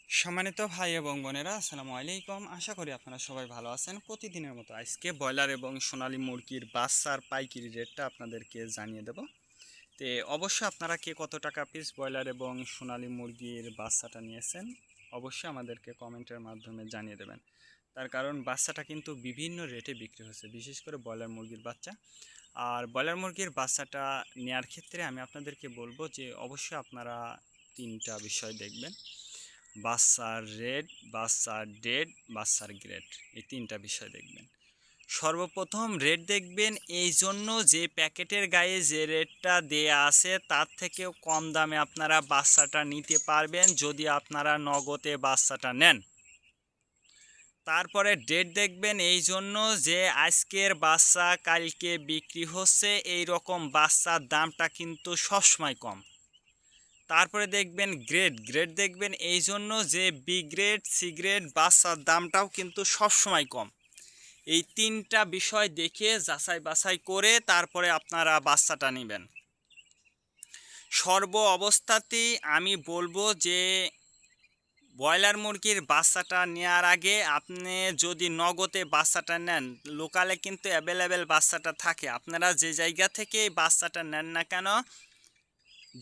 সম্মানিত ভাই এবং বোনেরা, আসসালামু আলাইকুম। আশা করি আপনারা সবাই ভালো আছেন। প্রতিদিনের মতো আজকে ব্রয়লার এবং সোনালী মুরগির বাচ্চার পাইকারি রেটটা আপনাদেরকে জানিয়ে দেব। তো অবশ্যই আপনারা কে কত টাকা পিস ব্রয়লার এবং সোনালী মুরগির বাচ্চাটা নিয়েছেন অবশ্যই আমাদেরকে কমেন্টের মাধ্যমে জানিয়ে দেবেন। তার কারণ বাচ্চাটা কিন্তু বিভিন্ন রেটে বিক্রি হচ্ছে, বিশেষ করে ব্রয়লার মুরগির বাচ্চা। আর ব্রয়লার মুরগির বাচ্চাটা নেওয়ার ক্ষেত্রে আমি আপনাদেরকে বলবো যে অবশ্যই আপনারা তিনটা বিষয় দেখবেন: বাচ্চার রেট, বাচ্চার ডেট, বাচ্চার গ্রেড। এই তিনটা বিষয় দেখবেন। সর্বপ্রথম রেট দেখবেন এই জন্য যে প্যাকেটের গায়ে যে রেটটা দেয়া আছে তার থেকেও কম দামে আপনারা বাচ্চাটা নিতে পারবেন যদি আপনারা নগদে বাচ্চাটা নেন। তারপরে ডেট দেখবেন এই জন্য যে আজকের বাচ্চা কালকে বিক্রি হচ্ছে, এই রকম বাচ্চার দামটা কিন্তু সবসময় কম। তারপরে দেখবেন গ্রেড দেখবেন এই জন্য যে বি গ্রেড, সি গ্রেড বাচ্চার দামটাও কিন্তু সবসময় কম। এই তিনটা বিষয় দেখে যাচাই বাছাই করে তারপরে আপনারা বাচ্চাটা নেবেন। সর্ব অবস্থাতেই আমি বলবো যে ব্রয়লার মুরগির বাচ্চাটা নেওয়ার আগে আপনি যদি নগদে বাচ্চাটা নেন, লোকালে কিন্তু অ্যাভেলেবেল বাচ্চাটা থাকে। আপনারা যে জায়গা থেকে বাচ্চাটা নেন না কেন,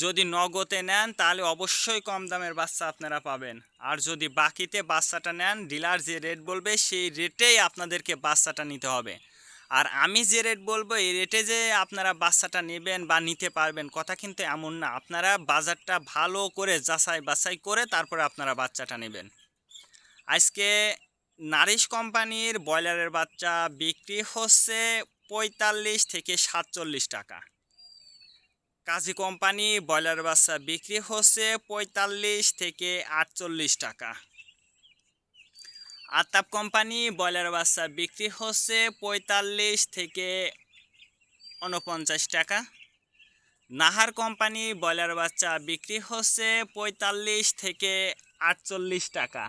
যদি নগদে নেন তাহলে অবশ্যই কম দামের বাচ্চা আপনারা পাবেন। আর যদি বাকিতে বাচ্চাটা নেন, ডিলার যে রেট বলবে সেই রেটেই আপনাদেরকে বাচ্চাটা নিতে হবে। আর আমি যে রেট বলবো এই রেটে যে আপনারা বাচ্চাটা নেবেন বা নিতে পারবেন কথা কিন্তু এমন না। আপনারা বাজারটা ভালো করে যাচাই বাছাই করে তারপরে আপনারা বাচ্চাটা নেবেন। আজকে নারিশ কোম্পানির ব্রয়লারের বাচ্চা বিক্রি হচ্ছে ৪৫ থেকে ৪৭ টাকা। কাজী কোম্পানি ব্রয়লার বাচ্চা বিক্রি হচ্ছে ৪৫ থেকে ৪৮ টাকা। আতাপ কোম্পানি ব্রয়লার বাচ্চা বিক্রি হচ্ছে ৪৫ থেকে ৪৯ টাকা। নাহার কোম্পানি ব্রয়লার বাচ্চা বিক্রি হচ্ছে ৪৫ থেকে ৪৮ টাকা।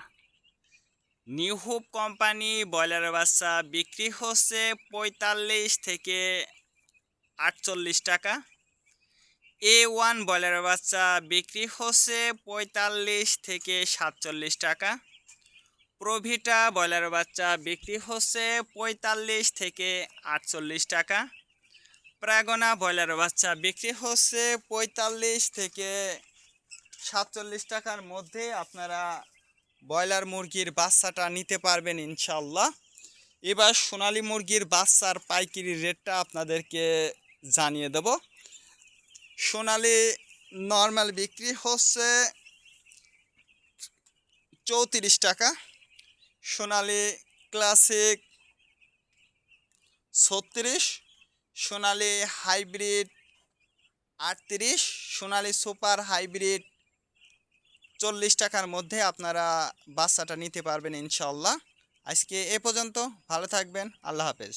নিউ হোপ কোম্পানি ব্রয়লার বাচ্চা বিক্রি হচ্ছে ৪৫ থেকে ৪৮ টাকা। A1 ব্রয়লার বাচ্চা বিক্রি হচ্ছে ৪৫ থেকে ৪৭ টাকা। প্রভিটা ব্রয়লার বাচ্চা বিক্রি হচ্ছে ৪৫ থেকে ৪৮ টাকা। প্রাগনা ব্রয়লার বাচ্চা বিক্রি হচ্ছে ৪৫ থেকে ৪৭ টাকার মধ্যে আপনারা ব্রয়লার মুরগির বাচ্চাটা নিতে পারবেন ইনশাল্লাহ। এবার সোনালী মুরগির বাচ্চার পাইকারি রেটটা আপনাদেরকে জানিয়ে দেব। সোনালী নর্মাল বিক্রি হচ্ছে ৩৪ টাকা, সোনালী ক্লাসিক ৩৬, সোনালী হাইব্রিড ৩৮, সোনালী সুপার হাইব্রিড ৪০ টাকার মধ্যে আপনারা বাচ্চাটা নিতে পারবেন ইনশাল্লাহ। আজকে এ পর্যন্ত, ভালো থাকবেন, আল্লাহ হাফেজ।